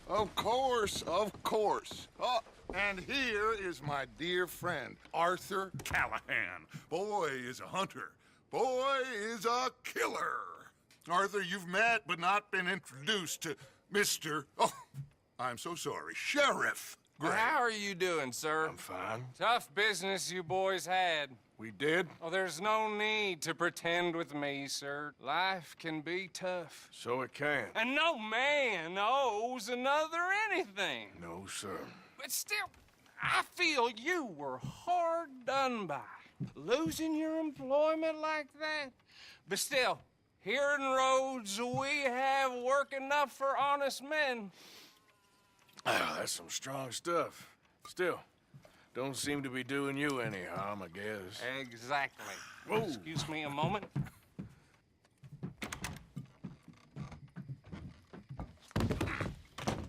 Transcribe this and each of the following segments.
Of course, of course. Oh, and here is my dear friend, Arthur Callahan. Boy is a hunter. Boy is a killer. Arthur, you've met but not been introduced to Mr. Oh, I'm so sorry, Sheriff Gray. How are you doing, sir? I'm fine. Tough business you boys had. We did? Oh, there's no need to pretend with me, sir. Life can be tough. So it can. And no man owes another anything. No, sir. But still, I feel you were hard done by. Losing your employment like that. But still, here in Rhodes, we have work enough for honest men. Oh, that's some strong stuff. Still, don't seem to be doing you any harm, I guess. Exactly. Whoa. Excuse me a moment.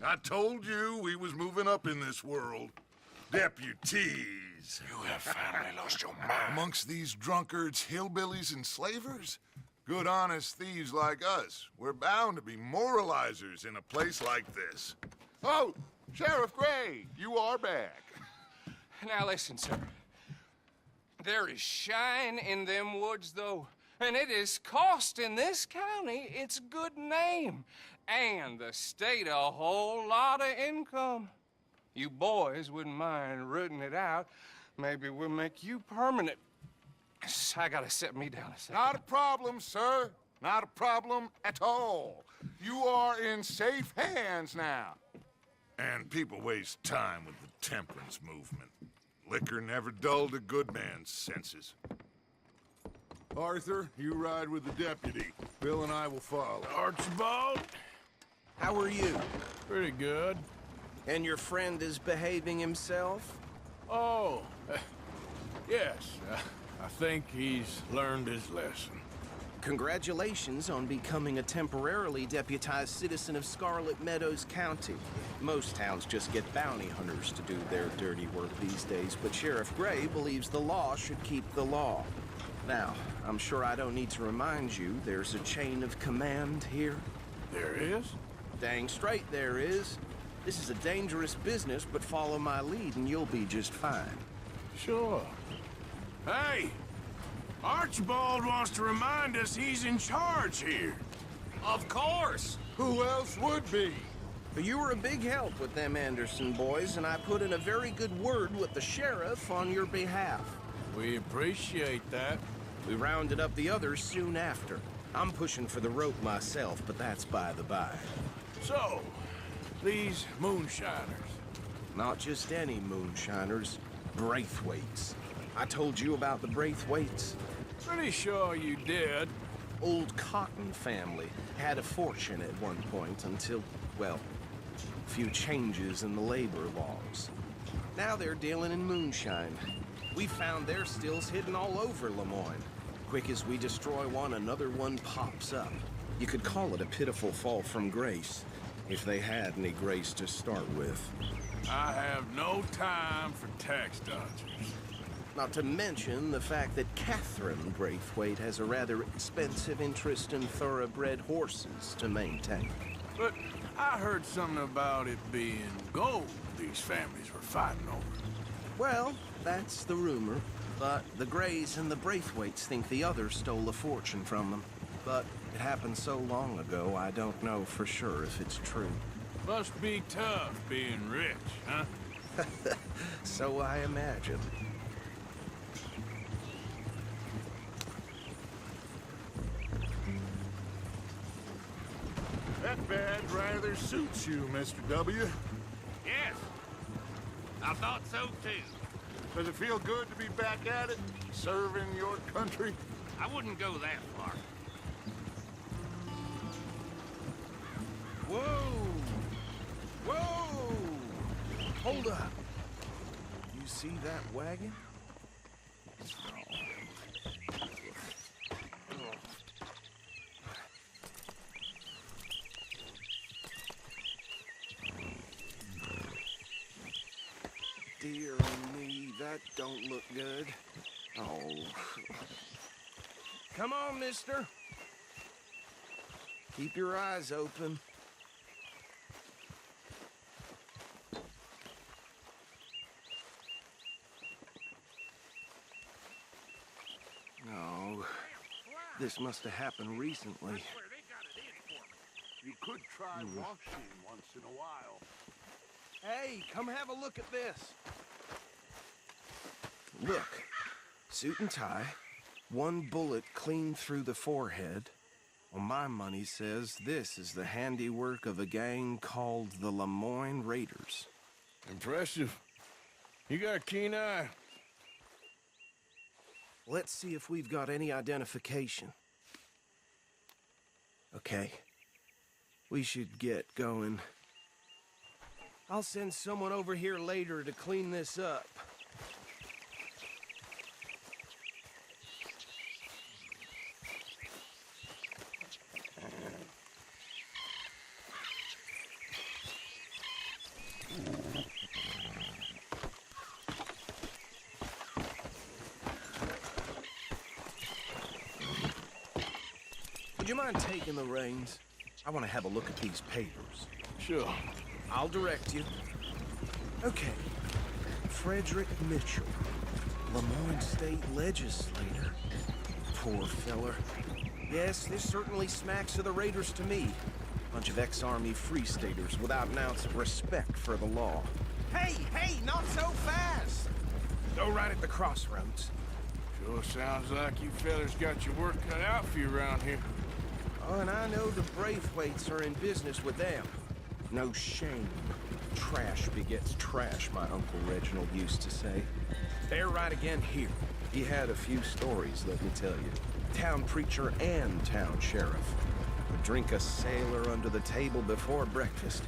I told you we was moving up in this world. Deputies. You have finally lost your mind. Amongst these drunkards, hillbillies, and slavers? Good honest thieves like us. We're bound to be moralizers in a place like this. Oh, Sheriff Gray, you are back. Now listen, sir. There is shine in them woods, though, and it is costing this county its good name, and the state a whole lot of income. You boys wouldn't mind rooting it out. Maybe we'll make you permanent. I gotta set me down a second. Not a problem, sir. Not a problem at all. You are in safe hands now. And people waste time with the temperance movement. Liquor never dulled a good man's senses. Arthur, you ride with the deputy. Bill and I will follow. Archibald? How are you? Pretty good. And your friend is behaving himself? Oh, yes. I think he's learned his lesson. Congratulations on becoming a temporarily deputized citizen of Scarlet Meadows County. Most towns just get bounty hunters to do their dirty work these days, but Sheriff Gray believes the law should keep the law. Now, I'm sure I don't need to remind you there's a chain of command here. There is? Dang straight there is. This is a dangerous business, but follow my lead and you'll be just fine. Sure. Hey! Archibald wants to remind us he's in charge here. Of course. Who else would be? But you were a big help with them Anderson boys, and I put in a very good word with the sheriff on your behalf. We appreciate that. We rounded up the others soon after. I'm pushing for the rope myself, but that's by the by. So, these moonshiners. Not just any moonshiners, Braithwaites. I told you about the Braithwaites. Pretty sure you did. Old Cotton family had a fortune at one point until, well, a few changes in the labor laws. Now they're dealing in moonshine. We found their stills hidden all over Lemoyne. Quick as we destroy one, another one pops up. You could call it a pitiful fall from grace, if they had any grace to start with. I have no time for tax dodgers. Not to mention the fact that Catherine Braithwaite has a rather expensive interest in thoroughbred horses to maintain. But I heard something about it being gold these families were fighting over. Well, that's the rumor. But the Grays and the Braithwaites think the others stole a fortune from them. But it happened so long ago, I don't know for sure if it's true. Must be tough being rich, huh? So I imagine. That badge rather suits you, Mr. W. Yes. I thought so, too. Does it feel good to be back at it, serving your country? I wouldn't go that far. Whoa! Whoa! Hold up. You see that wagon? Dear me, that don't look good. Oh. Come on, mister. Keep your eyes open. This must have happened recently. You could try washing once in a while. Hey, come have a look at this. Look, suit and tie, one bullet clean through the forehead. Well, my money says this is the handiwork of a gang called the Lemoyne Raiders. Impressive. You got a keen eye. Let's see if we've got any identification. Okay. We should get going. I'll send someone over here later to clean this up. Would you mind taking the reins? I want to have a look at these papers. Sure. I'll direct you. Okay. Frederick Mitchell, Lemoyne State Legislator. Poor feller. Yes, this certainly smacks of the Raiders to me. Bunch of ex-Army Free Staters without an ounce of respect for the law. Hey, not so fast! Go right at the crossroads. Sure sounds like you fellas got your work cut out for you around here. Oh, and I know the Braithwaites are in business with them. No shame. Trash begets trash, my Uncle Reginald used to say. They're right again here. He had a few stories, let me tell you. Town preacher and town sheriff. Would drink a sailor under the table before breakfast.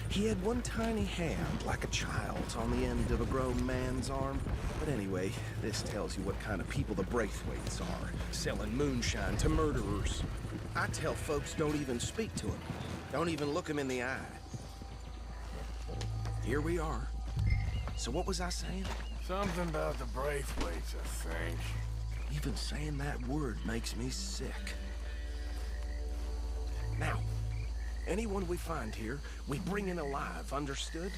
He had one tiny hand, like a child's, on the end of a grown man's arm. But anyway, this tells you what kind of people the Braithwaites are, selling moonshine to murderers. I tell folks don't even speak to him. Don't even look him in the eye. Here we are. So what was I saying? Something about the Braithwaites, I think. Even saying that word makes me sick. Now, anyone we find here, we bring in alive, understood?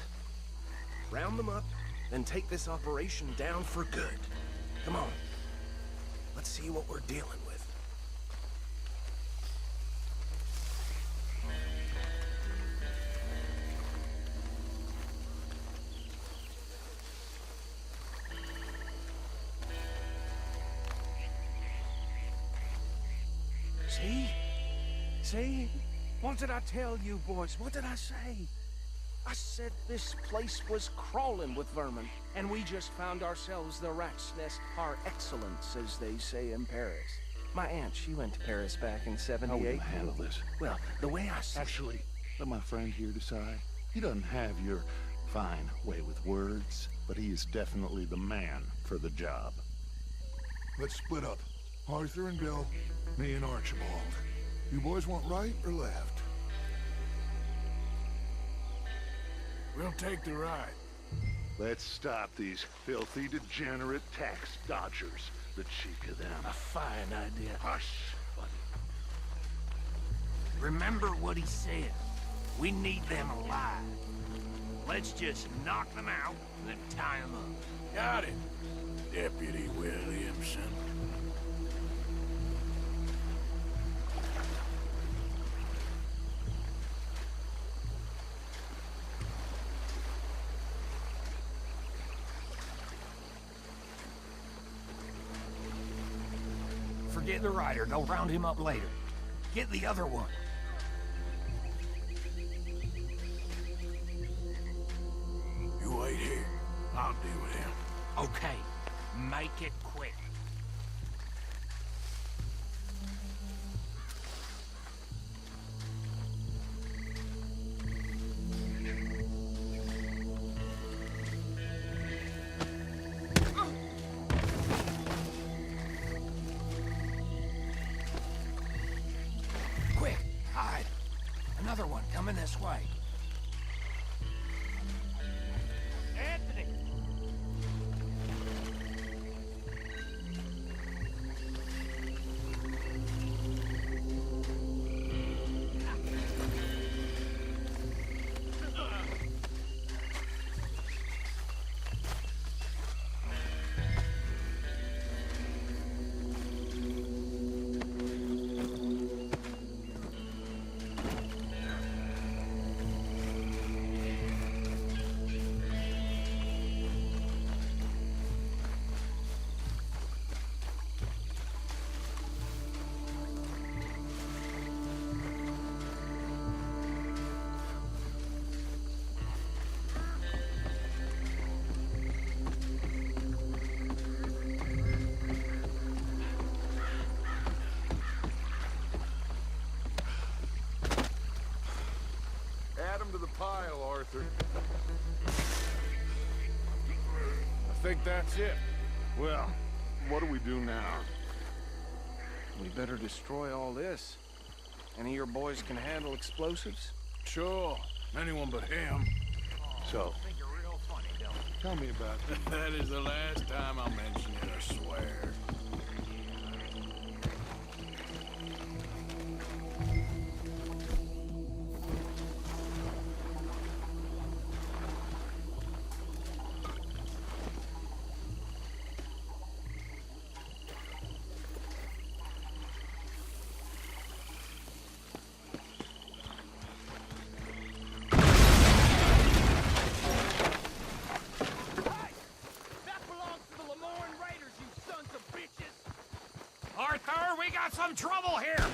Round them up, then take this operation down for good. Come on. Let's see what we're dealing with. See? What did I tell you, boys? What did I say? I said this place was crawling with vermin, and we just found ourselves the rat's nest par excellence, as they say in Paris. My aunt, she went to Paris back in '78. How are we gonna handle this? Well, the way I see Actually, let my friend here decide. He doesn't have your fine way with words, but he is definitely the man for the job. Let's split up. Arthur and Bill, me and Archibald. You boys want right or left? We'll take the right. Let's stop these filthy, degenerate tax dodgers. The cheek of them. A fine idea. Hush, buddy. Remember what he said. We need them alive. Let's just knock them out and then tie them up. Got it, Deputy Williamson. Forget the rider. Go round him up later. Get the other one. You wait here. I'll deal with him. Okay. Make it quick. Quick, hide. Another one coming this way. Anthony! to the pile, Arthur. I think that's it. Well, what do we do now? We better destroy all this. Any of your boys can handle explosives? Sure. Anyone but him. So, Think you're real funny, don't you? tell me about it. That is the last time I'll mention it, I swear. Arthur, we got some trouble here!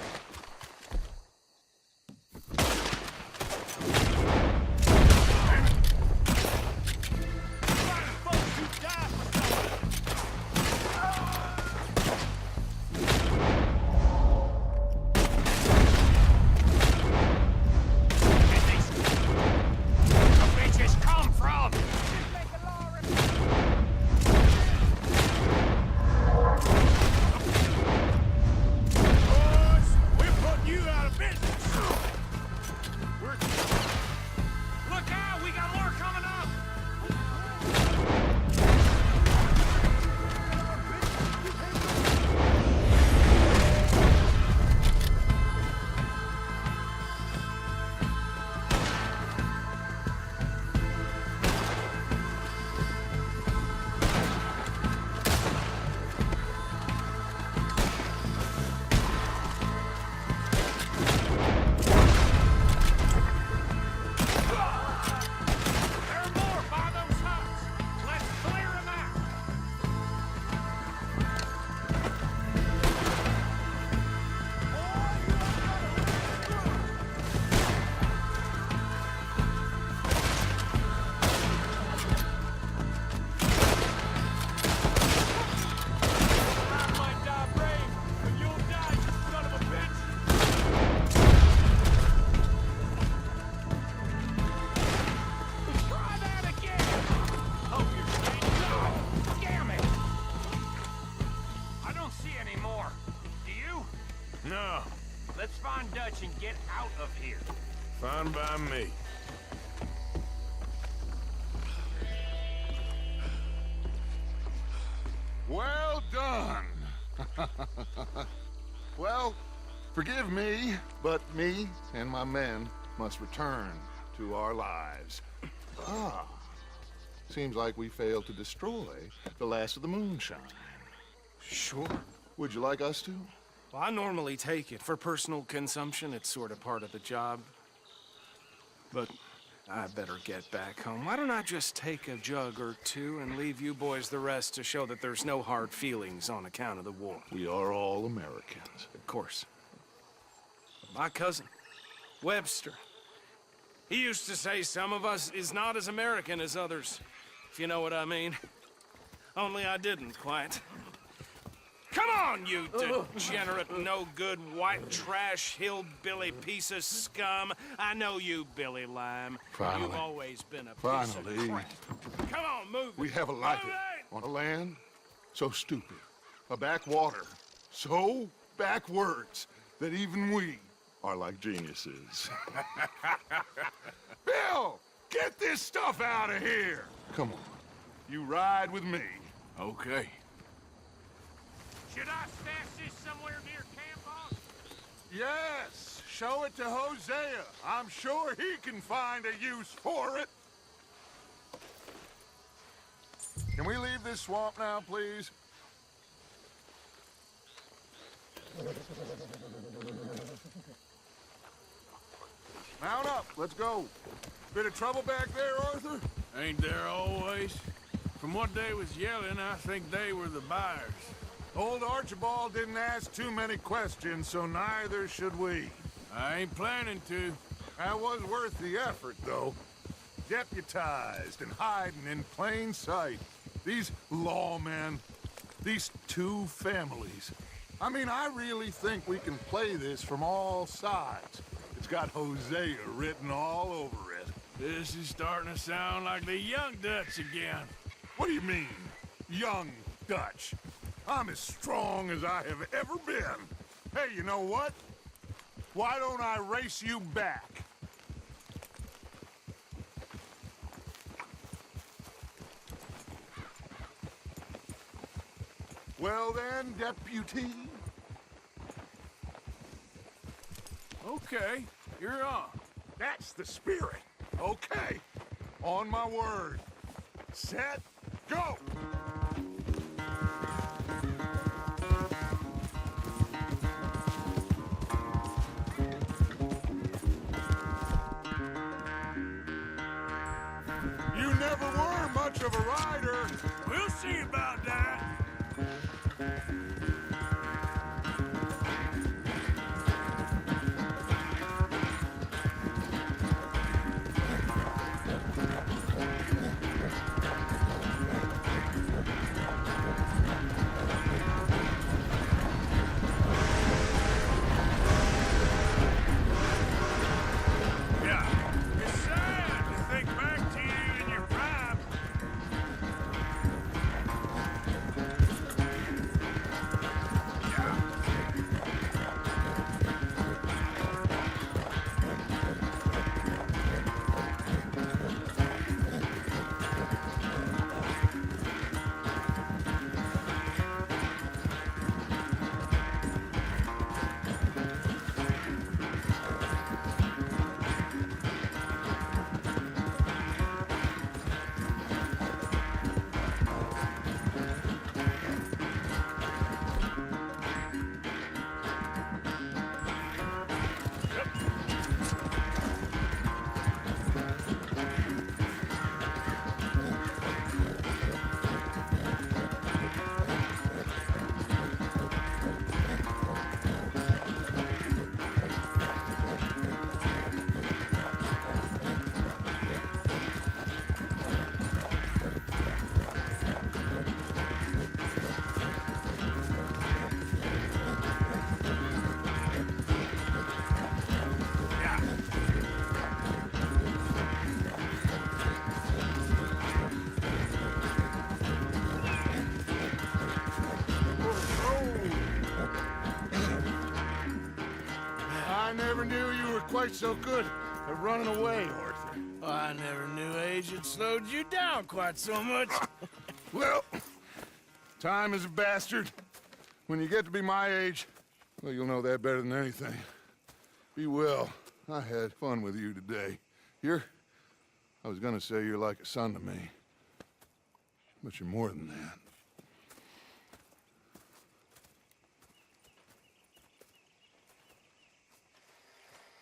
No, Let's find Dutch and get out of here. fine by me. Well done. Well, forgive me, but me and my men must return to our lives. Ah, seems like we failed to destroy the last of the moonshine. Sure. Would you like us to? Well, I normally take it. For personal consumption, it's sort of part of the job. But I better get back home. Why don't I just take a jug or two and leave you boys the rest to show that there's no hard feelings on account of the war? We are all Americans. Of course. My cousin, Webster, he used to say some of us is not as American as others, if you know what I mean. Only I didn't quite. Come on, you degenerate, no-good, white trash, hillbilly piece of scum. I know you, Billy Lime. Finally. You've always been a piece Finally. of crap. Come on, move We it. haven't liked Move it. On a land so stupid, a backwater so backwards that even we are like geniuses. Bill, get this stuff out of here! Come on, you ride with me. Okay. Should I stash this somewhere near camp, boss? Yes, show it to Hosea. I'm sure he can find a use for it. Can we leave this swamp now, please? Mount up, let's go. Bit of trouble back there, Arthur? Ain't there always? From what they was yelling, I think they were the buyers. Old Archibald didn't ask too many questions, so neither should we. I ain't planning to. That was worth the effort, though. Deputized and hiding in plain sight. These lawmen, these two families. I mean, I really think we can play this from all sides. It's got Hosea written all over it. This is starting to sound like the young Dutch again. What do you mean, young Dutch? I'm as strong as I have ever been. Hey, you know what? Why don't I race you back? Well then, deputy. Okay, you're on. That's the spirit. Okay. On my word. Set, go! You never were much of a rider. We'll see about that. I never knew you were quite so good at running away, Arthur. I never knew age had slowed you down quite so much. Well, time is a bastard. When you get to be my age, well, you'll know that better than anything. Be well. I had fun with you today. I was gonna say you're like a son to me, but you're more than that.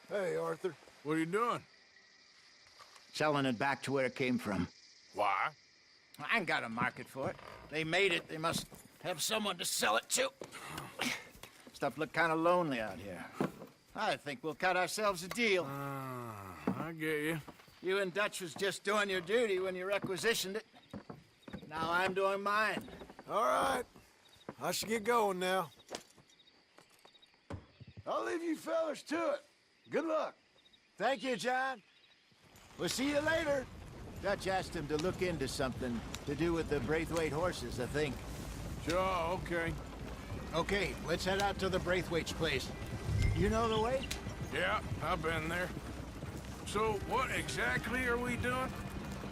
Hey, Arthur. What are you doing? Selling it back to where it came from. Why? I ain't got a market for it. They made it. They must have someone to sell it to. Stuff look kind of lonely out here. I think we'll cut ourselves a deal. I get you. You and Dutch was just doing your duty when you requisitioned it. Now I'm doing mine. All right. I should get going now. I'll leave you fellas to it. Good luck. Thank you, John. We'll see you later. Dutch asked him to look into something to do with the Braithwaite horses, I think. Sure, okay. Okay, let's head out to the Braithwaite's place. You know the way? Yeah, I've been there. So, what exactly are we doing?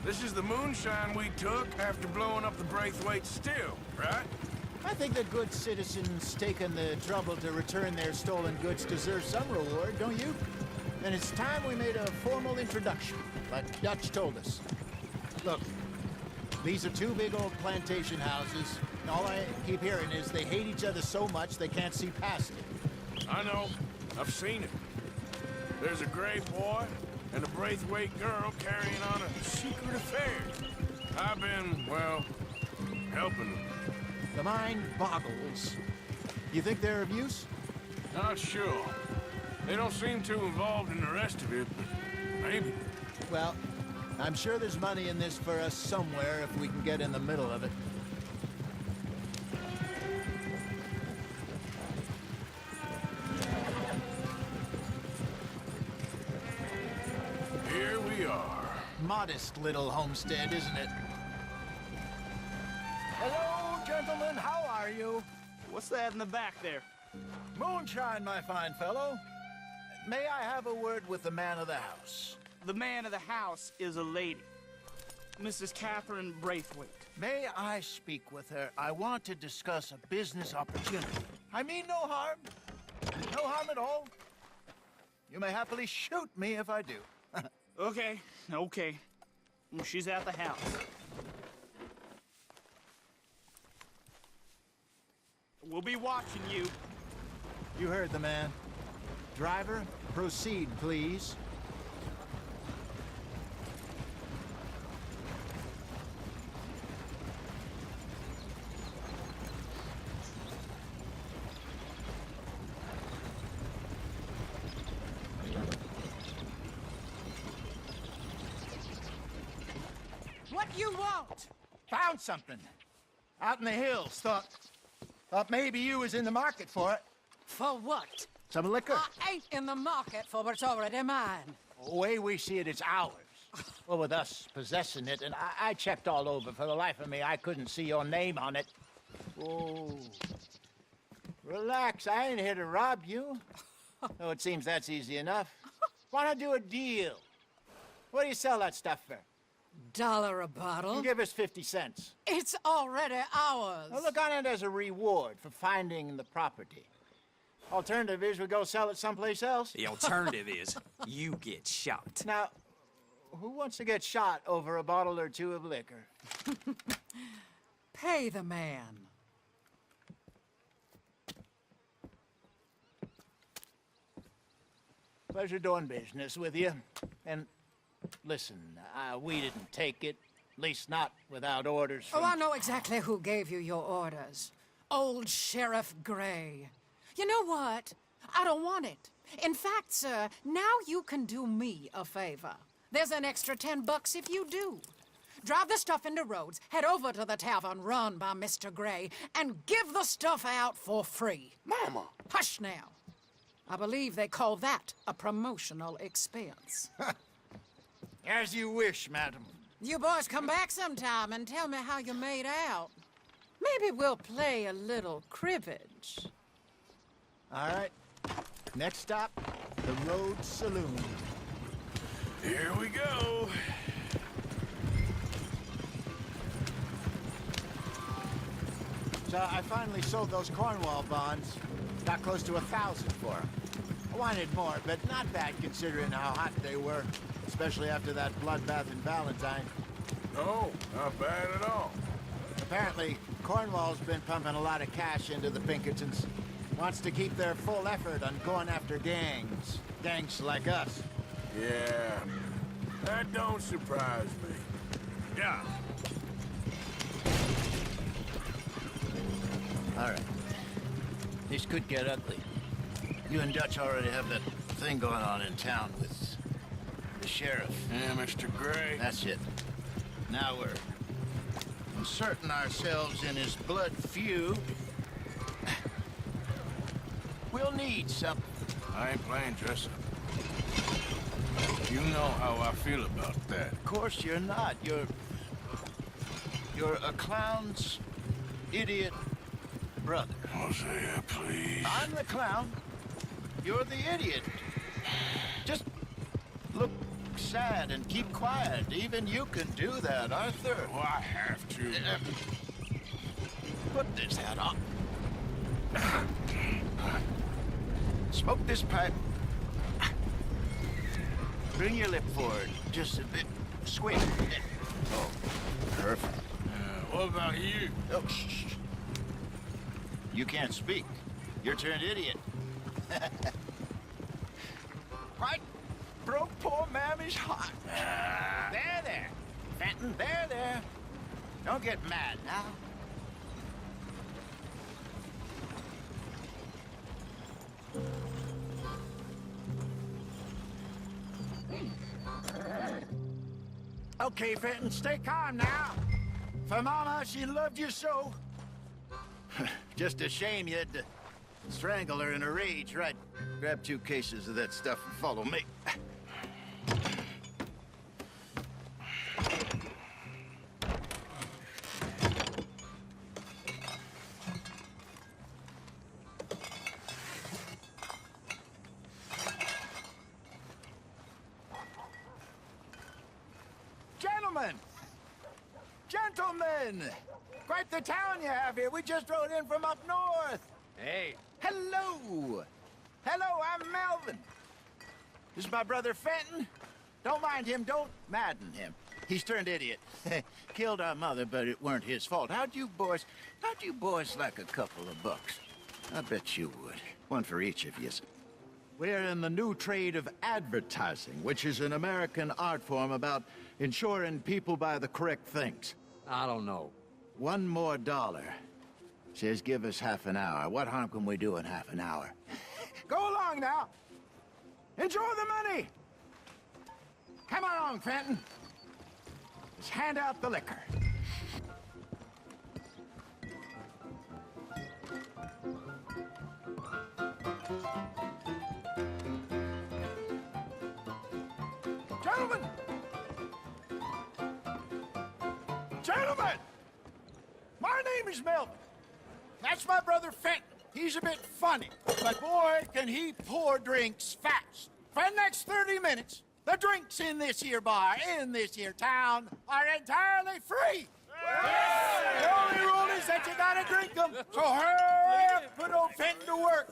This is the moonshine we took after blowing up the Braithwaite still, right? I think the good citizens taking the trouble to return their stolen goods deserve some reward, don't you? And it's time we made a formal introduction, like Dutch told us. Look, these are two big old plantation houses. All I keep hearing is they hate each other so much they can't see past it. I know. I've seen it. There's a gray boy and a Braithwaite girl carrying on a secret affair. I've been, well, helping them. The mind boggles. You think they're of use? Not sure. They don't seem too involved in the rest of it, but maybe. Well, I'm sure there's money in this for us somewhere if we can get in the middle of it. Here we are. modest little homestead, isn't it? Hello, gentlemen. How are you? What's that in the back there? Moonshine, my fine fellow. May I have a word with the man of the house? The man of the house is a lady. Mrs. Catherine Braithwaite. May I speak with her? I want to discuss a business opportunity. I mean no harm. No harm at all. You may happily shoot me if I do. Okay. She's at the house. We'll be watching you. You heard the man. Driver, proceed, please. What you want? Found something. Out in the hills. Thought maybe you was in the market for it. For what? Some liquor. I ain't in the market for what's already mine. The way we see it, it's ours. Well, with us possessing it, and I checked all over. For the life of me, I couldn't see your name on it. Oh. Relax, I ain't here to rob you. Though it seems that's easy enough. Why not do a deal? What do you sell that stuff for? $1 a bottle? Give us 50 cents. It's already ours. Well, look on it as a reward for finding the property. Alternative is we go sell it someplace else. The alternative is you get shot. Now, who wants to get shot over a bottle or two of liquor? Pay the man. Pleasure doing business with you. And listen, we didn't take it. At least not without orders from... Oh, I know exactly who gave you your orders. Old Sheriff Gray. You know what? I don't want it. In fact, sir, now you can do me a favor. There's an extra $10 if you do. Drive the stuff into Rhodes, head over to the tavern run by Mr. Gray, and give the stuff out for free. Mama! Hush now. I believe they call that a promotional expense. As you wish, madam. You boys come back sometime and tell me how you made out. Maybe we'll play a little cribbage. All right. Next stop, the Rhodes Saloon. Here we go. So I finally sold those Cornwall bonds. Got close to 1,000 for them. I wanted more, but not bad considering how hot they were, especially after that bloodbath in Valentine. No, not bad at all. Apparently, Cornwall's been pumping a lot of cash into the Pinkertons. Wants to keep their full effort on going after gangs. Gangs like us. Yeah, that don't surprise me. Yeah. All right. This could get ugly. You and Dutch already have that thing going on in town with the sheriff. Yeah, Mr. Gray. That's it. Now we're inserting ourselves in his blood feud. We'll need something. I ain't playing dress up. You know how I feel about that. Of course you're not. You're a clown's idiot brother. Hosea, please. I'm the clown. You're the idiot. Just look sad and keep quiet. Even you can do that, Arthur. Oh, I have to. Put this hat on. Smoke this pipe. Bring your lip forward just a bit. Squeeze. Oh, perfect. What about you? Oh, shh. You can't speak. You're turned idiot. Right? Broke poor Mammy's heart. There. Fenton, there. Don't get mad now. Okay, Fenton, stay calm now. For Mama, she loved you so. Just a shame you had to strangle her in a rage, right? Grab 2 cases of that stuff and follow me. Gentlemen! Gentlemen! Quite the town you have here. We just rode in from up north. Hey. Hello! Hello, I'm Melvin. This is my brother Fenton. Don't mind him, don't madden him. He's turned idiot. Killed our mother, but it weren't his fault. How'd you boys like a couple of bucks? I bet you would. One for each of you. We're in the new trade of advertising, which is an American art form about ensuring people buy the correct things. I don't know. $1 more. Says give us half an hour. What harm can we do in half an hour? Go along now. Enjoy the money. Come along, Fenton. Let's hand out the liquor. Gentlemen! Gentlemen! My name is Melvin. That's my brother Fenton. He's a bit funny, but boy, can he pour drinks fast. For the next 30 minutes, the drinks in this here bar, in this here town, are entirely free. The only rule is that you gotta drink them. So hurry up, put old Fenton to work.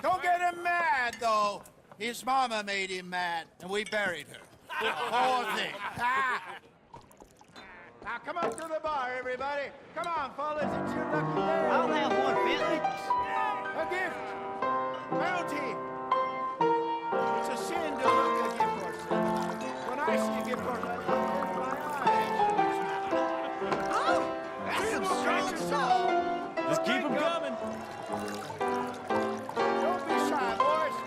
Don't get him mad, though. His mama made him mad, and we buried her. Poor thing. Now come up to the bar, everybody. Come on, fellas, it's your lucky day. I'll have one, Bentley. A gift. Bounty. It's a sin to look at gift horse. When I see a gift horse, I look into my eyes. Oh, that's some strong stuff. Just keep them coming. Don't be shy, boys.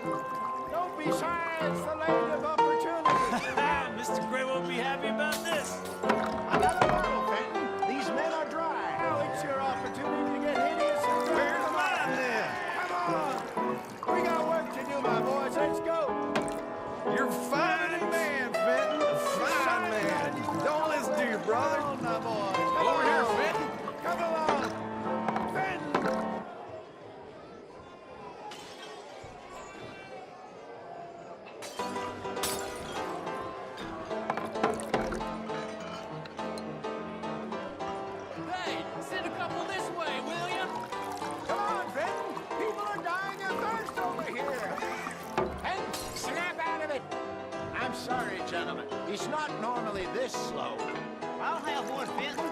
Don't be shy. It's the land of opportunity. Mr. Gray won't be happy about this. Another bottle, Fenton. These men are dry. Now it's your opportunity to get hideous and dry. Where's mine, then? Come on. We got work to do, my boys. Let's go. You're a fine man, Fenton. A fine man. Don't listen to your brother. Come on, my boys. Come Over here, on. Fenton. Come along. Fenton. Hey, send a couple this way, will ya? Come on, Fenton. People are dying of thirst over here. Fenton, snap out of it. I'm sorry, gentlemen. He's not normally this slow. I'll have one, Bentley.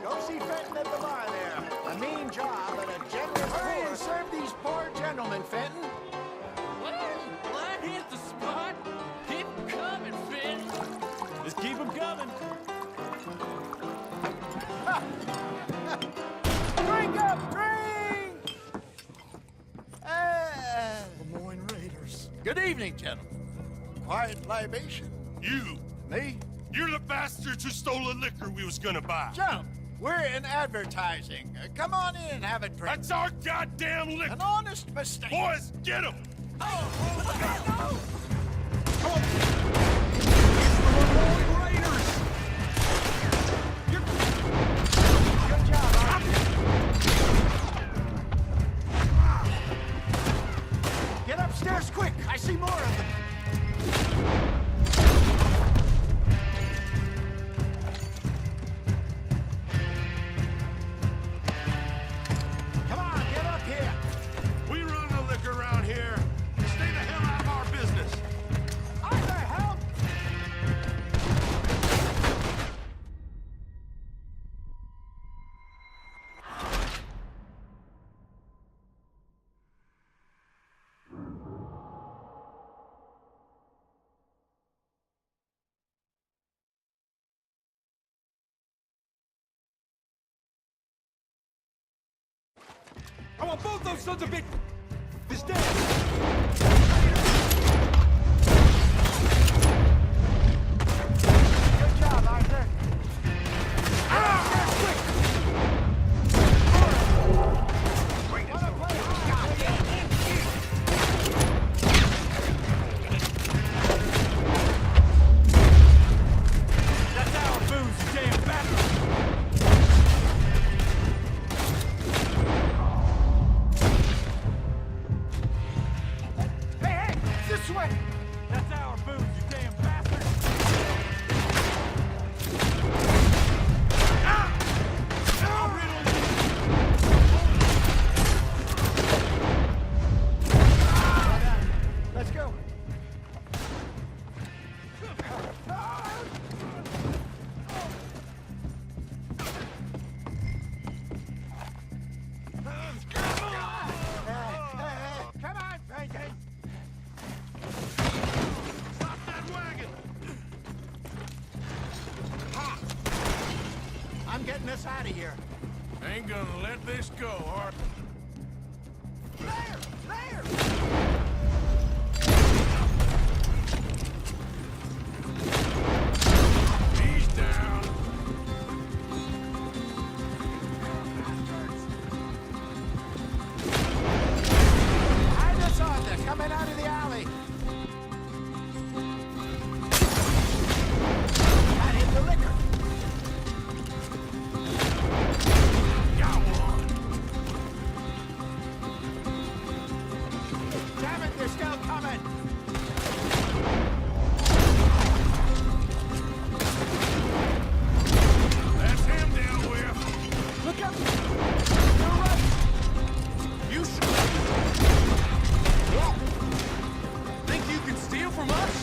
Go see Fenton at the bar there. A mean job and a generous hurry and serve these poor gentlemen, Fenton. Well, I hit the spot. Keep 'em coming, Finn. Just keep 'em coming. Drink up, drink! Lemoyne Raiders. Good evening, gentlemen. Quiet libation. You! Me? You're the bastards who stole the liquor we was gonna buy. Gentlemen, we're in advertising. Come on in and have a drink. That's our goddamn liquor! An honest mistake. Boys, get him! Good job, Get upstairs quick. I see more of them. Come on, get up here. We run the liquor around here. Stay the hell out of our business. I'm the help. I want both those sons of bitches. This dead. Good job, Arthur. Wanna play That's our booze, you damn bastard. us out of here. Ain't gonna let this go, Art. There! There! He's down. Behind us, Arthur, coming out of the alley. That hit the liquor. Got one. Damn it, they're still coming. That's him down with. Look up. You're right. You should. Whoa! Think you can steal from us?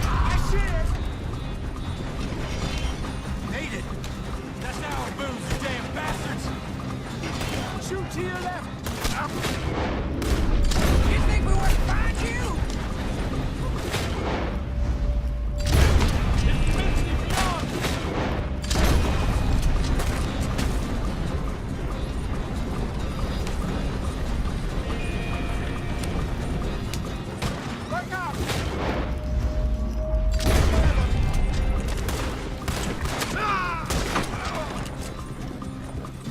I see it. Hate it. That's our booze, you damn bastards! Shoot to your left. You think we wouldn't find you? Look out.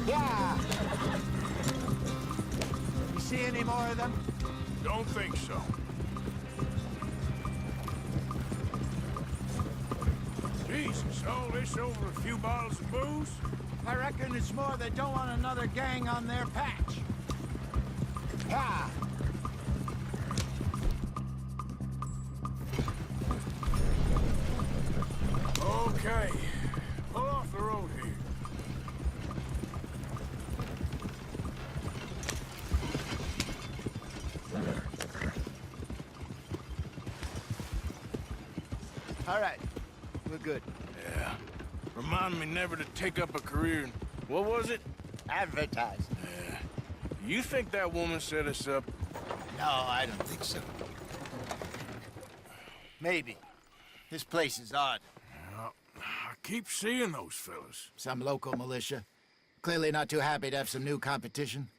Yeah. You see any more of them? Don't think so. Jesus, all this over a few bottles of booze? I reckon it's more they don't want another gang on their patch. Yeah. Okay. Pull off the road here. All right. We're good. Yeah. Remind me never to take up a career in... What was it? Advertise. Yeah. You think that woman set us up? No, I don't think so. Maybe. This place is odd. Well, I keep seeing those fellas. Some local militia. Clearly not too happy to have some new competition.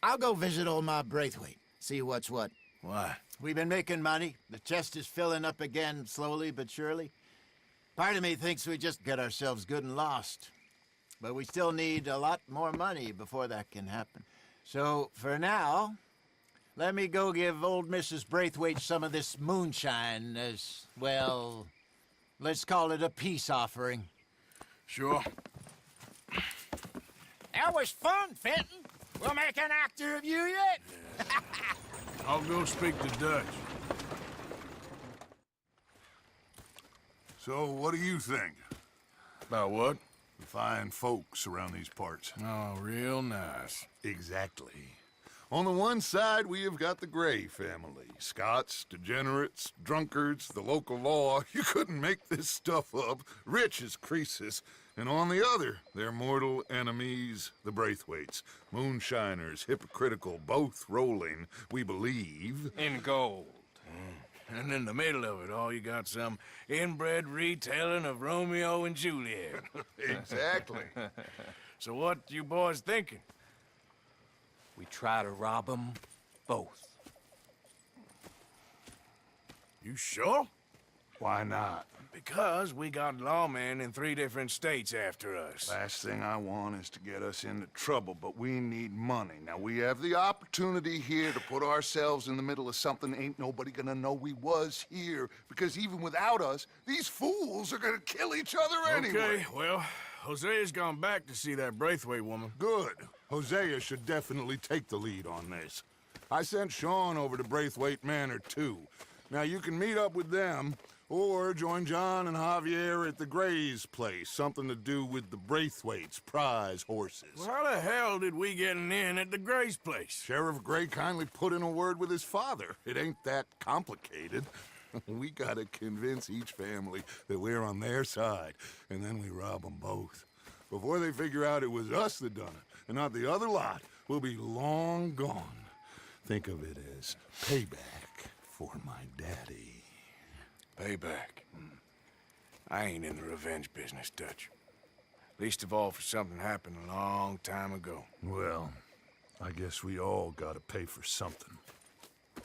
I'll go visit old Ma Braithwaite, see what's what. Why? We've been making money. The chest is filling up again, slowly but surely. Part of me thinks we just get ourselves good and lost. But we still need a lot more money before that can happen. So, for now, let me go give old Mrs. Braithwaite some of this moonshine as, well, let's call it a peace offering. Sure. That was fun, Fenton. We'll make an actor of you yet. I'll go speak to Dutch. So, what do you think? About what? The fine folks around these parts. Oh, real nice. Exactly. On the one side, we have got the Gray family. Scots, degenerates, drunkards, the local law. You couldn't make this stuff up. Rich as Croesus. And on the other, their mortal enemies, the Braithwaites. Moonshiners, hypocritical, both rolling, we believe. In gold. And in the middle of it all, you got some inbred retelling of Romeo and Juliet. Exactly. So what you boys thinking? We try to rob them both. You sure? Why not? Because we got lawmen in 3 different states after us. Last thing I want is to get us into trouble, but we need money. Now, we have the opportunity here to put ourselves in the middle of something ain't nobody gonna know we was here, because even without us, these fools are gonna kill each other anyway. Okay, well, Hosea's gone back to see that Braithwaite woman. Good. Hosea should definitely take the lead on this. I sent Sean over to Braithwaite Manor, too. Now, you can meet up with them, or join John and Javier at the Gray's place. Something to do with the Braithwaites' prize horses. Well, how the hell did we get in at the Gray's place? Sheriff Gray kindly put in a word with his father. It ain't that complicated. We gotta convince each family that we're on their side, and then we rob them both. Before they figure out it was us that done it, and not the other lot, we'll be long gone. Think of it as payback for my daddy. Payback. I ain't in the revenge business, Dutch. Least of all for something happened a long time ago. Well, I guess we all gotta pay for something.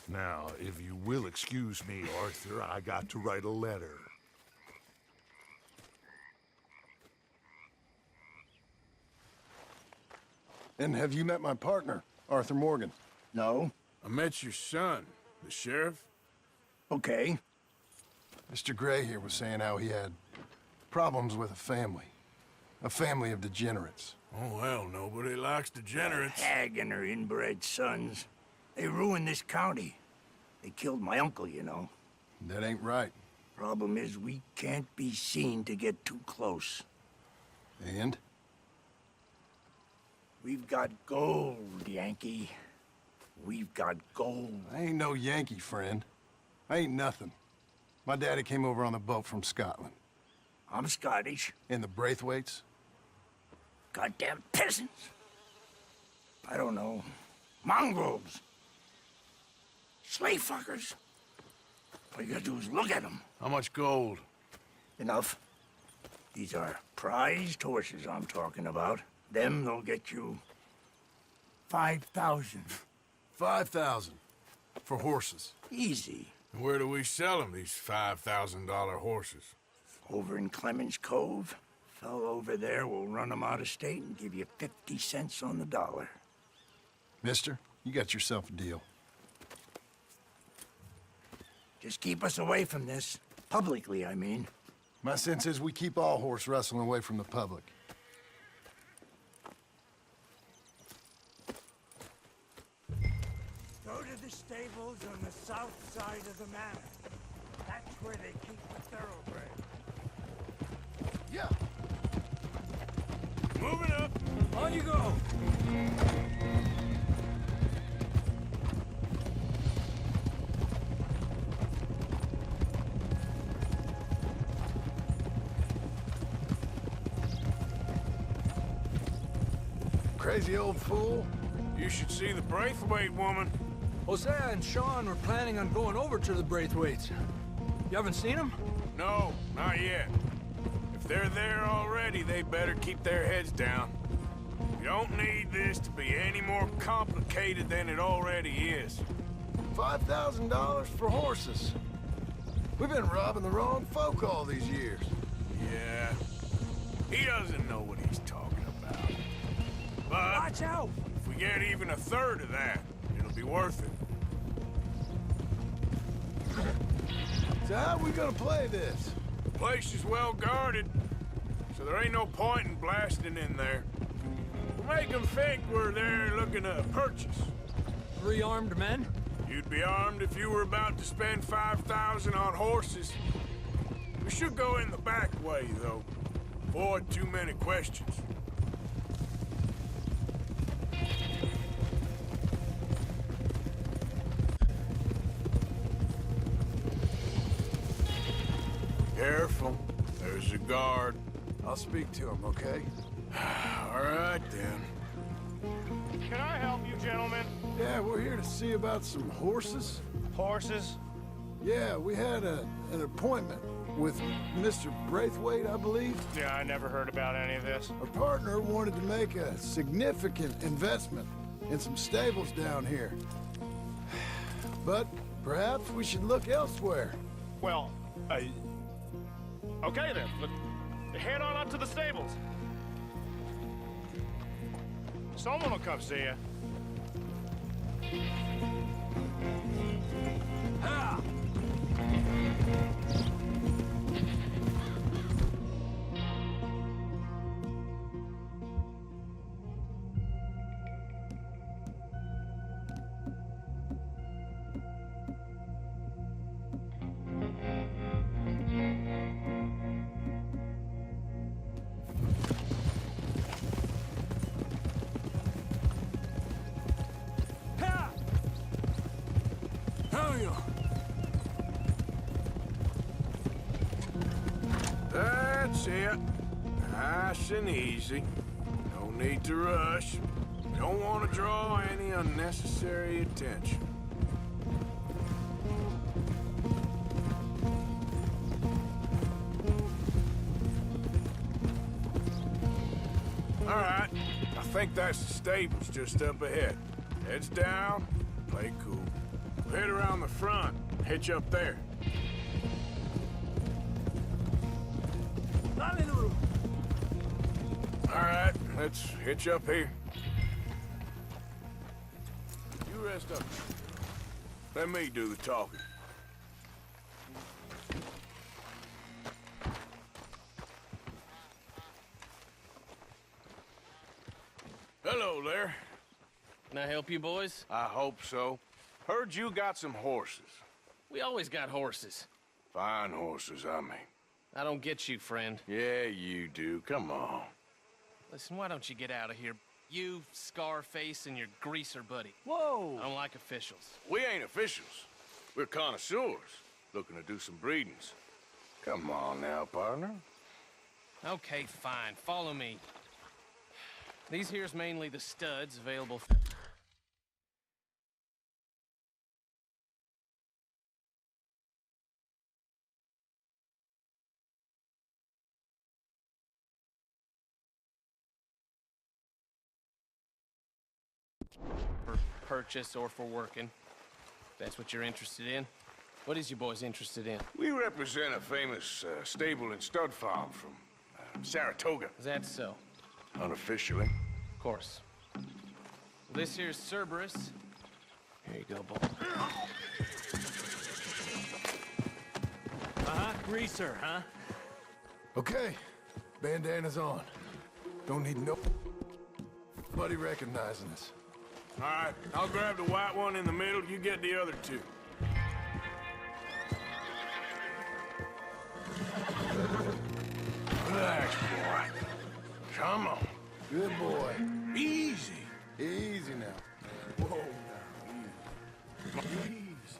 Now, if you will excuse me, Arthur, I got to write a letter. And have you met my partner, Arthur Morgan? No? I met your son, the sheriff. Okay. Mr. Gray here was saying how he had problems with a family of degenerates. Oh, well, nobody likes degenerates. Hag and her inbred sons. They ruined this county. They killed my uncle, you know. That ain't right. Problem is, we can't be seen to get too close. And? We've got gold, Yankee. We've got gold. I ain't no Yankee, friend. I ain't nothing. My daddy came over on the boat from Scotland. I'm Scottish. And the Braithwaites? Goddamn peasants. I don't know. Mongrels. Slave fuckers. All you gotta do is look at them. How much gold? Enough. These are prized horses I'm talking about. Them, they'll get you 5,000. 5,000 for horses. Easy. And where do we sell them, these $5,000 horses? Over in Clemens Cove. Fellow over there will run them out of state and give you 50 cents on the dollar. Mister, you got yourself a deal. Just keep us away from this. Publicly, I mean. My sense is we keep all horse wrestling away from the public. Go to the stables on the south side of the manor. That's where they keep the thoroughbred. Yeah. Moving up. On you go. Crazy old fool. You should see the Braithwaite woman. Hosea and Sean were planning on going over to the Braithwaites. You haven't seen them? No, not yet. If they're there already, they better keep their heads down. You don't need this to be any more complicated than it already is. $5,000 for horses. We've been robbing the wrong folk all these years. Yeah. He doesn't know what he's talking about. But Watch out! if we get even a third of that, it'll be worth it. So how we gonna play this? The place is well guarded, so there ain't no point in blasting in there. We'll make them think we're there looking to purchase. 3 armed men? You'd be armed if you were about to spend 5,000 on horses. We should go in the back way, though. Avoid too many questions. Careful. There's a guard. I'll speak to him, okay? All right, then. Can I help you, gentlemen? Yeah, we're here to see about some horses. Horses? Yeah, we had an appointment with Mr. Braithwaite, I believe. Yeah, I never heard about any of this. Our partner wanted to make a significant investment in some stables down here. But perhaps we should look elsewhere. Well, okay then. Head on up to the stables. Someone will come see you. Ha! That's it. Nice and easy. No need to rush. Don't want to draw any unnecessary attention. think that's the stables just up ahead. Heads down, play cool. We'll head around the front, hitch up there. All right, let's hitch up here. You rest up. Let me do the talking. Hello there. Can I help you, boys? I hope so. Heard you got some horses. We always got horses. Fine horses, I mean. I don't get you, friend. Yeah, you do. Come on. Listen, why don't you get out of here? You, Scarface, and your greaser buddy. Whoa! I don't like officials. We ain't officials. We're connoisseurs, looking to do some breedings. Come on now, partner. Okay, fine. Follow me. These here's mainly the studs available. For purchase or for working. That's what you're interested in. What is you boys interested in? We represent a famous stable and stud farm from Saratoga. Is that so? Unofficially. Of course. This here's Cerberus. Here you go, boy. Greaser, huh? Okay, bandana's on. Don't need nobody recognizing us. All right, I'll grab the white one in the middle. You get the other two. Relax, boy. Come on. Good boy. Easy. Easy now. Whoa, now. Easy.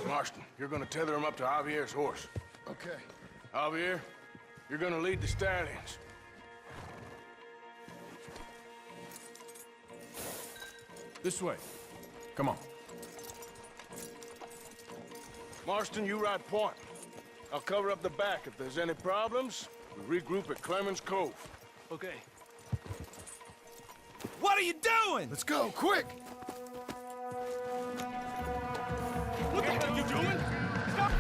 Marston, you're gonna tether him up to Javier's horse. Okay. Javier, you're gonna lead the stallions. This way. Come on. Marston, you ride point. I'll cover up the back. If there's any problems, we regroup at Clemens Cove. Okay. What are you doing? Let's go, quick! What the hell are you doing? Stop!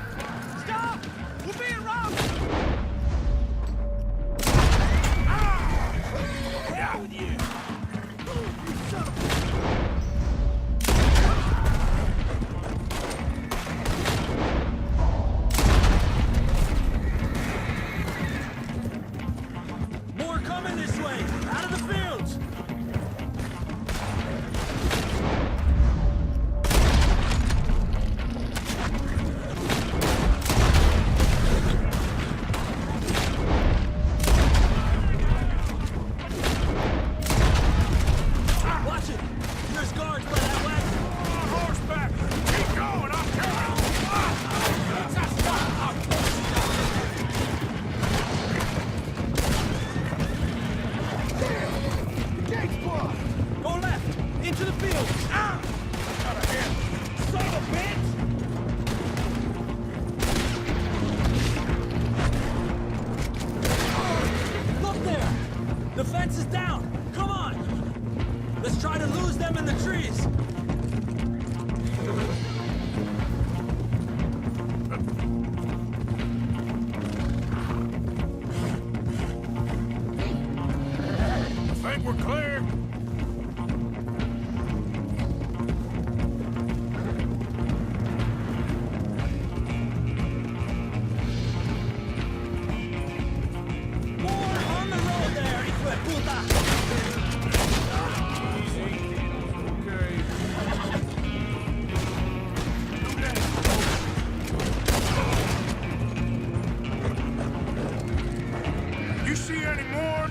Stop! We're being robbed! Yeah, with you. You son of a... More coming this way! Out of the fields! Watch it! There's guards by that wagon! Horseback! Keep going! I'll carry you! Go left! Into the field! Ah! Out of here! Son of a bitch! Look there! The fence is down! Come on! Let's try to lose them in the trees! I think we're clear. More on the road there, hijo de puta! You see any more?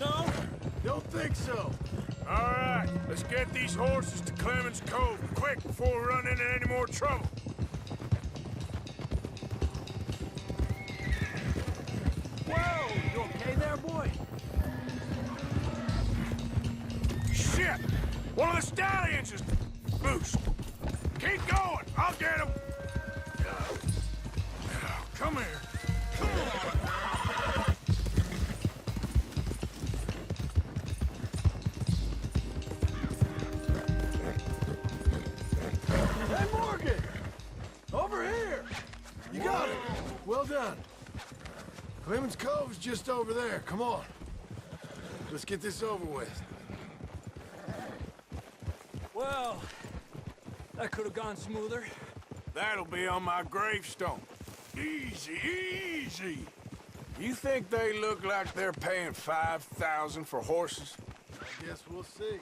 No? Don't think so. All right, let's get these horses to Clemens Cove quick before we run into any more trouble. Whoa! You okay there, boy? Shit! One of the stallions is loose. Keep going. I'll get him. Come here. Come on. Morgan! Over here! You got it. Well done. Clemens Cove's just over there. Come on. Let's get this over with. Well, that could have gone smoother. That'll be on my gravestone. Easy, easy. You think they look like they're paying $5,000 for horses? I guess we'll see.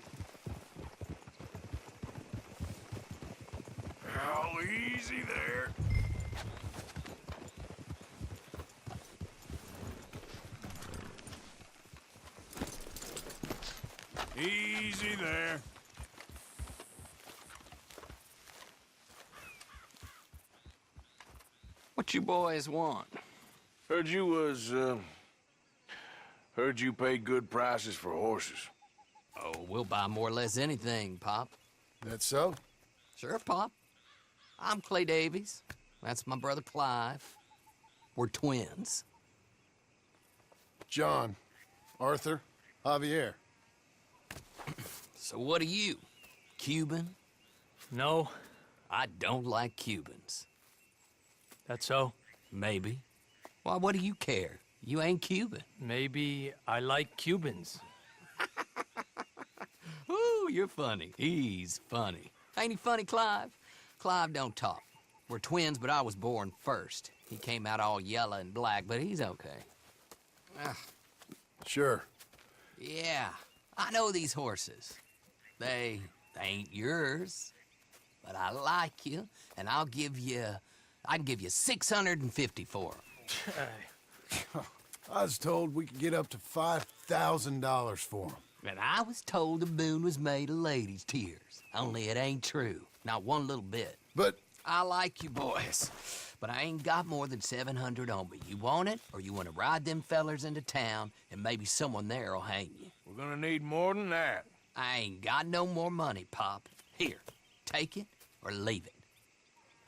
Oh, easy there. Easy there. What you boys want? Heard you paid good prices for horses. Oh, we'll buy more or less anything, Pop. That so? Sure, Pop. I'm Clay Davies. That's my brother Clive. We're twins. John, Arthur, Javier. So what are you? Cuban? No. I don't like Cubans. That's so? Maybe. Why, what do you care? You ain't Cuban. Maybe I like Cubans. Ooh, you're funny. He's funny. Ain't he funny, Clive? Clive don't talk. We're twins, but I was born first. He came out all yellow and black, but he's okay. Sure. Yeah, I know these horses. They ain't yours, but I like you, and I can give you 650 for them. I was told we could get up to $5,000 for them. And I was told the moon was made of ladies' tears. Only it ain't true. Not one little bit. But I like you boys, but I ain't got more than 700 on me. You want it, or you want to ride them fellers into town, and maybe someone there'll hang you? We're gonna need more than that. I ain't got no more money, Pop. Here, take it or leave it.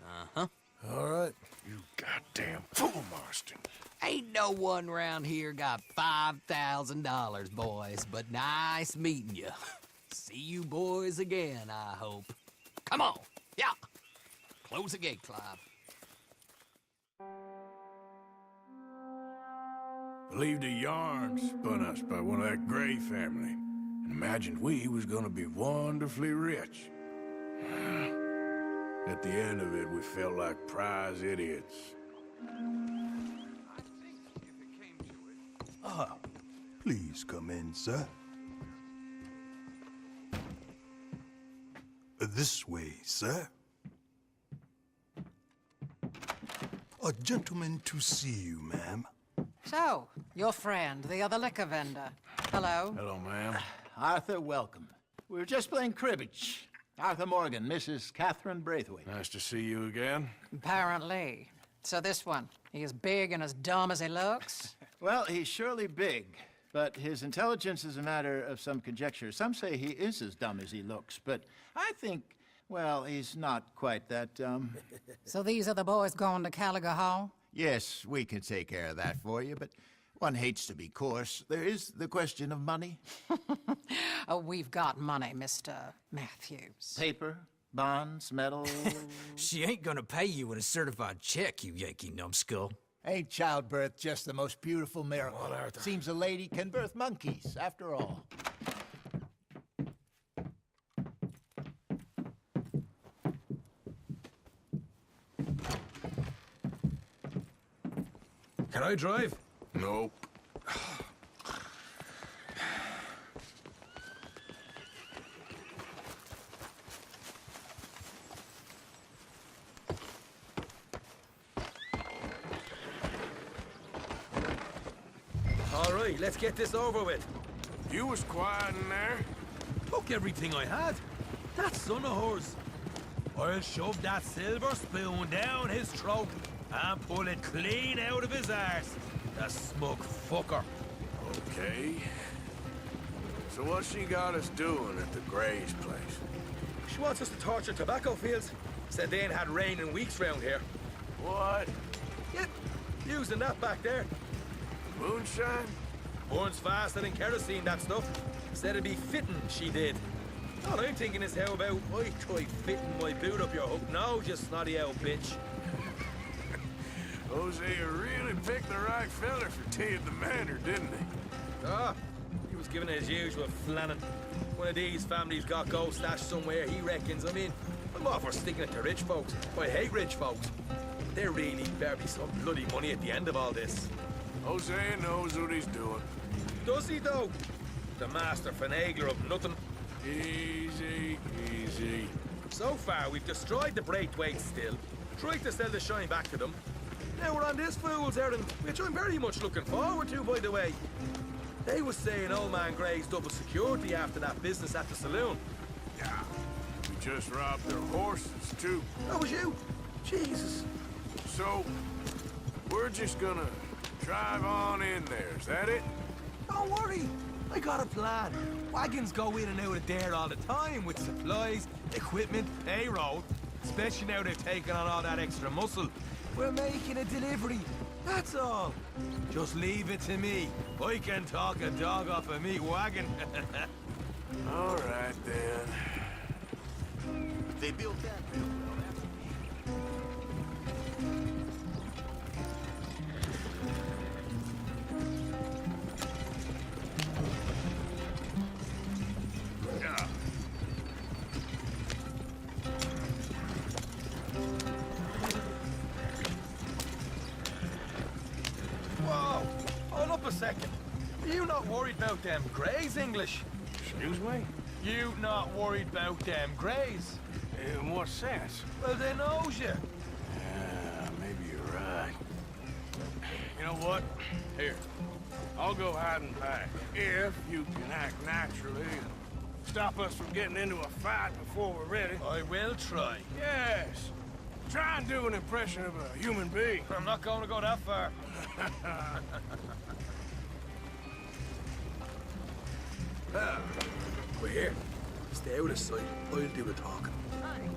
Uh-huh. all right. You goddamn fool, Marston. Ain't no one round here got $5,000, boys, but nice meeting you. See you boys again, I hope. Come on, yeah. Close the gate, Clive. Believed a yarn spun us by one of that Gray family, and imagined we was gonna be wonderfully rich. At the end of it, we felt like prize idiots. Please come in, sir. This way, sir. A gentleman to see you, ma'am. So, your friend, the other liquor vendor. Hello. Hello, ma'am. Arthur, welcome. We were just playing cribbage. Arthur Morgan, Mrs. Catherine Braithwaite. Nice to see you again. Apparently. So this one, he is big and as dumb as he looks? Well, he's surely big, but his intelligence is a matter of some conjecture. Some say he is as dumb as he looks, but I think, well, he's not quite that dumb. So these are the boys going to Gallagher Hall? Yes, we can take care of that for you, but one hates to be coarse. There is the question of money. Oh, we've got money, Mr. Matthews. Paper, bonds, metal. She ain't gonna pay you with a certified check, you Yankee numbskull. Ain't childbirth just the most beautiful miracle? Seems a lady can birth monkeys, after all. Can I drive? Nope. All right, let's get this over with. You was quiet in there. Took everything I had. That son of hers. I'll shove that silver spoon down his throat and pull it clean out of his arse. The smug fucker. Okay. So what's she got us doing at the Gray's place? She wants us to torture tobacco fields. Said they ain't had rain in weeks round here. What? Yep, using that back there. Moonshine? Burns faster than kerosene, that stuff. Said it'd be fitting, she did. All I'm thinking is how about I try fitting my boot up your hook now, you snotty old bitch. Hosea really picked the right feller for tea at the manor, didn't he? Ah, he was giving it his usual flannin'. One of these families got gold stashed somewhere, he reckons. I mean, I'm all for sticking it to rich folks. I hate rich folks. But there really better be some bloody money at the end of all this. Hosea knows what he's doing. Does he, though? The master finagler of nothing. Easy, easy. So far, we've destroyed the Braithwaite still, tried to sell the shine back to them. Now we're on this fool's errand, which I'm very much looking forward to, by the way. They was saying old man Gray's double security after that business at the saloon. Yeah, we just robbed their horses, too. That was you? Jesus. So, we're just gonna drive on in there, is that it? Don't worry, I got a plan. Wagons go in and out of there all the time with supplies, equipment, payroll. Especially now they've taken on all that extra muscle. We're making a delivery, that's all. Just leave it to me. I can talk a dog off a meat wagon. All right, then. They built that real well, Whoa! Hold up a second. You not worried about them Greys, English? Excuse me? You not worried about them Greys? In what sense? Well, they knows you. Yeah, maybe you're right. You know what? Here, I'll go hiding back. If you can act naturally and stop us from getting into a fight before we're ready. I will try. Yes. Try and do an impression of a human being. I'm not going to go that far. We're here. Stay out of sight. I'll do the talking. Hey,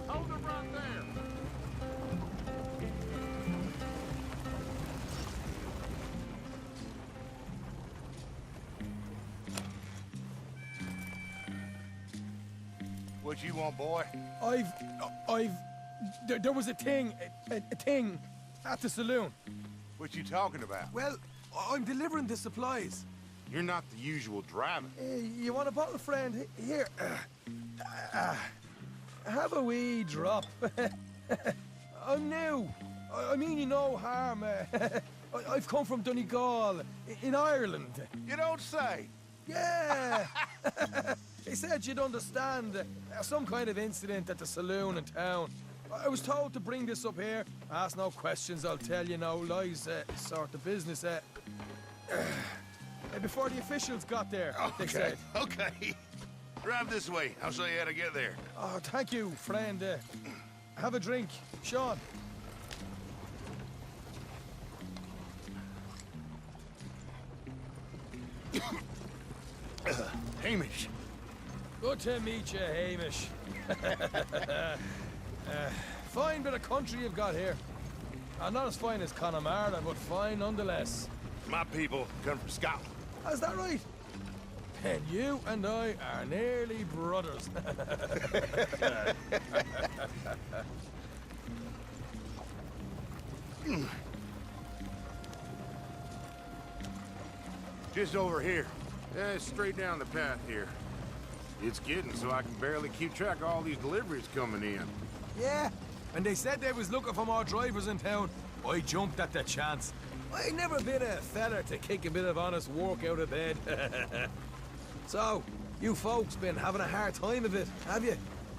hold it right there. What you want, boy? There was a thing at the saloon. What you talking about? Well, I'm delivering the supplies. You're not the usual driver. You want a bottle, friend? Here. Have a wee drop. I'm new. I mean you no harm. I've come from Donegal, in Ireland. You don't say. Yeah. They said you'd understand. Some kind of incident at the saloon in town. I was told to bring this up here. Ask no questions, I'll tell you no lies. Sort of business. Before the officials got there, they said. Okay. Drive this way. I'll show you how to get there. Oh, thank you, friend. Have a drink. Sean. Hamish. Good to meet you, Hamish. Fine bit of country you've got here. Not as fine as Connemara, but fine nonetheless. My people come from Scotland. Is that right? And you and I are nearly brothers. Just over here. Straight down the path here. It's getting so I can barely keep track of all these deliveries coming in. Yeah, and they said they was looking for more drivers in town. I jumped at the chance. I never been a feller to kick a bit of honest work out of bed. So, you folks been having a hard time of it, have you?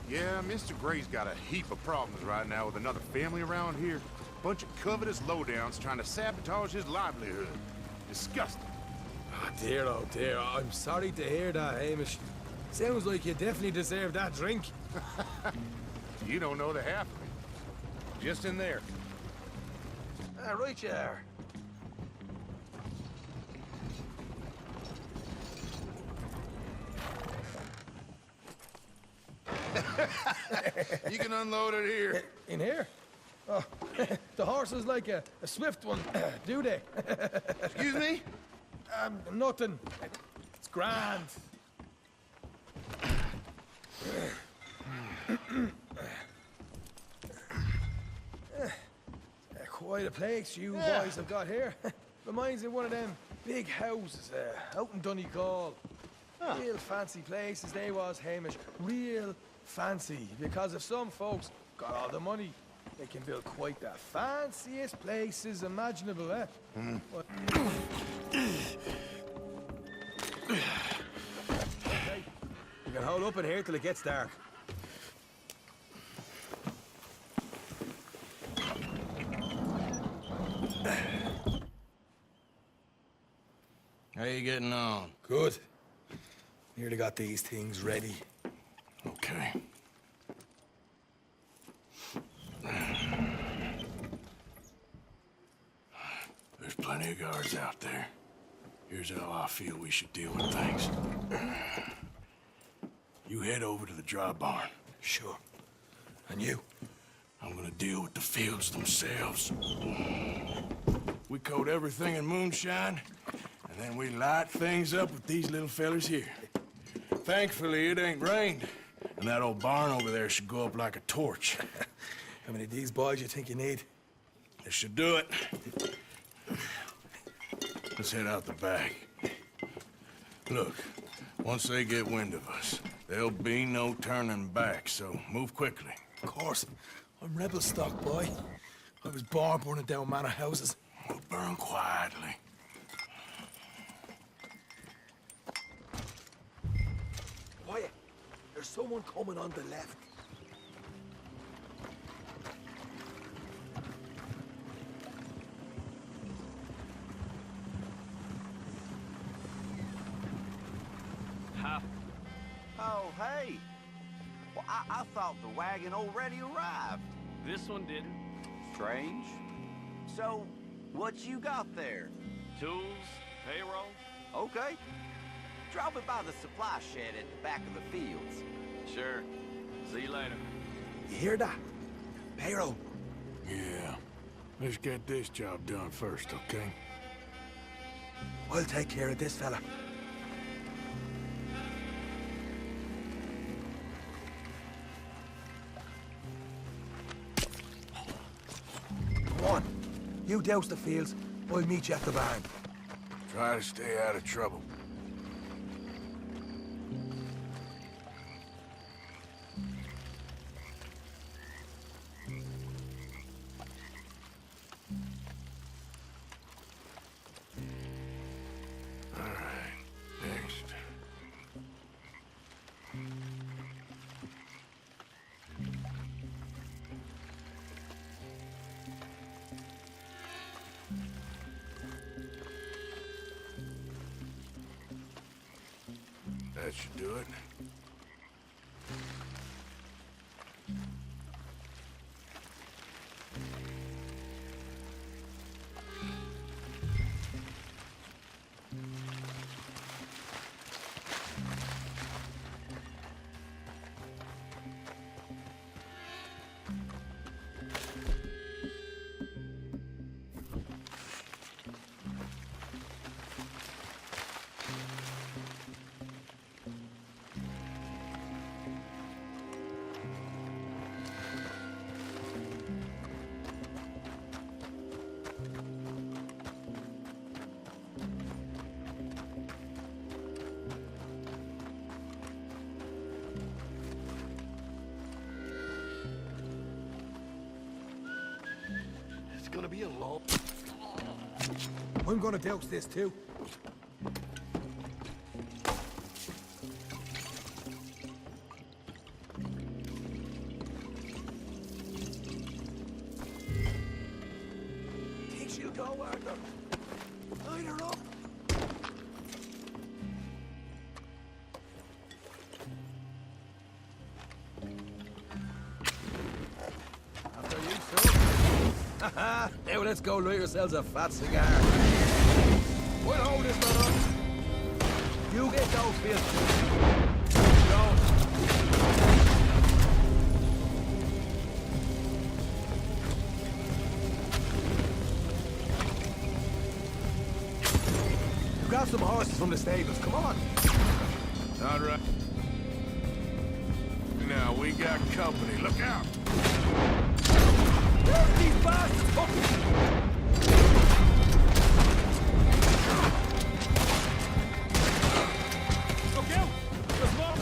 Yeah, Mr. Gray's got a heap of problems right now with another family around here. Bunch of covetous lowdowns trying to sabotage his livelihood. Disgusting. Oh dear, I'm sorry to hear that, Hamish. Sounds like you definitely deserve that drink. You don't know the half of it. Just in there. Right you are. You can unload it here. In here? Oh, the horse is like a swift one, do they? Excuse me? Nothing. It's grand. Quite a place you boys have got here. Reminds me of one of them big houses out in Donegal. Real fancy places they was, Hamish. Real fancy. Because if some folks got all the money, they can build quite the fanciest places imaginable, eh? Okay. You can hold up in here till it gets dark. How you getting on? Good. Nearly got these things ready. Okay. There's plenty of guards out there. Here's how I feel we should deal with things. You head over to the dry barn. Sure. And you? I'm gonna deal with the fields themselves. We coat everything in moonshine, and then we light things up with these little fellas here. Thankfully, it ain't rained, and that old barn over there should go up like a torch. How many of these boys you think you need? This should do it. Let's head out the back. Look, once they get wind of us, there'll be no turning back, so move quickly. Of course. I'm rebel stock, boy. I was born burning down manor houses. We'll burn quietly. Quiet. There's someone coming on the left. Oh, hey. Well, I thought the wagon already arrived. This one didn't. Strange. So, what you got there? Tools, payroll. Okay. Drop it by the supply shed at the back of the fields. Sure. See you later. You hear that? Payroll. Yeah. Let's get this job done first, okay? I'll take care of this fella. Come on. You douse the fields. I'll meet you at the barn. Try to stay out of trouble. All right, next. That should do it. Gonna be a long... I'm gonna douse this too. Takes you go, Arthur. Line her up. After you, sir. Now let's go light yourselves a fat cigar. We'll hold this man up. You get those fields. Go. You got some horses from the stables. Come on. All right. Now we got company. Look out! These bastards! Look out! There's more!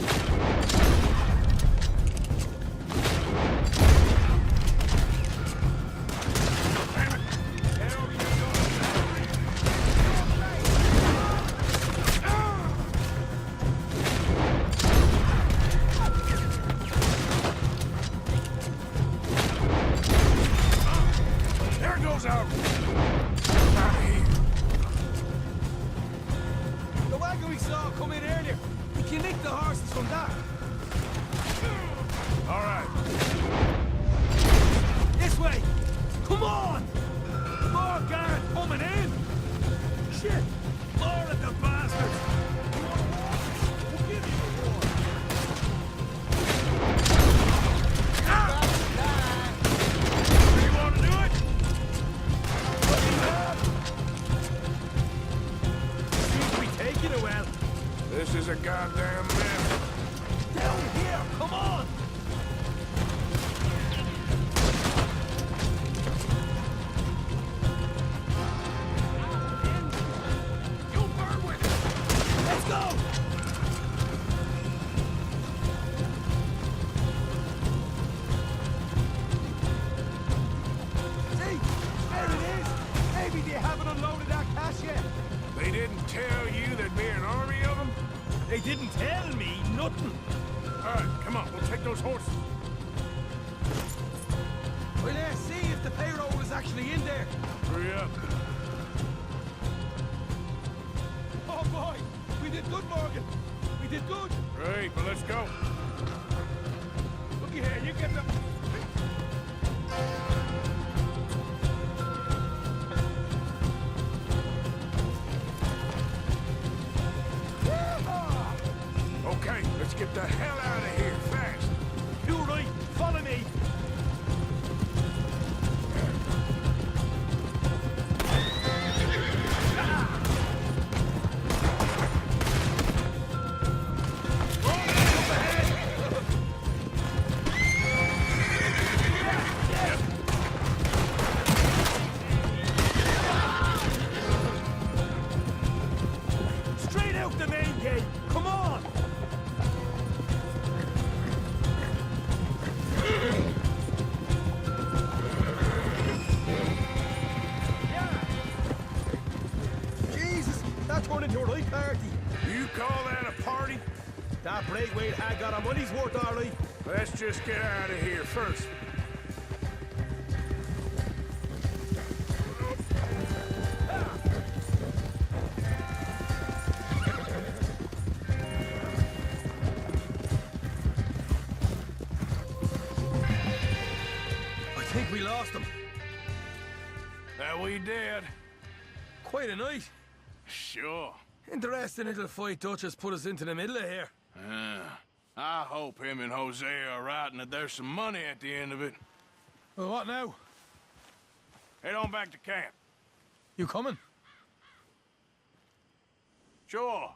This is a goddamn mess. Down here, come on! You burn with it! Let's go! See? There it is! Maybe they haven't unloaded that cash yet. They didn't tell you there'd be an army of them? They didn't tell me nothing. All right, come on, we'll take those horses. Well, let's see if the payroll is actually in there. Hurry up. Oh, boy! We did good, Morgan. We did good. Great, but let's go. Looky here, you get the... Okay, let's get the hell out of here, fast. You right, follow me. Straight out the main gate. Come on. Jesus, that turned into a right party. You call that a party? That Braithwaite had got our money's worth, all right. Let's just get out of here first. I think we lost them. That we did. Quite a night. Sure. Interesting little fight Dutch has put us into the middle of here. I hope him and Jose are right and that there's some money at the end of it. Well, what now? Head on back to camp. You coming? Sure.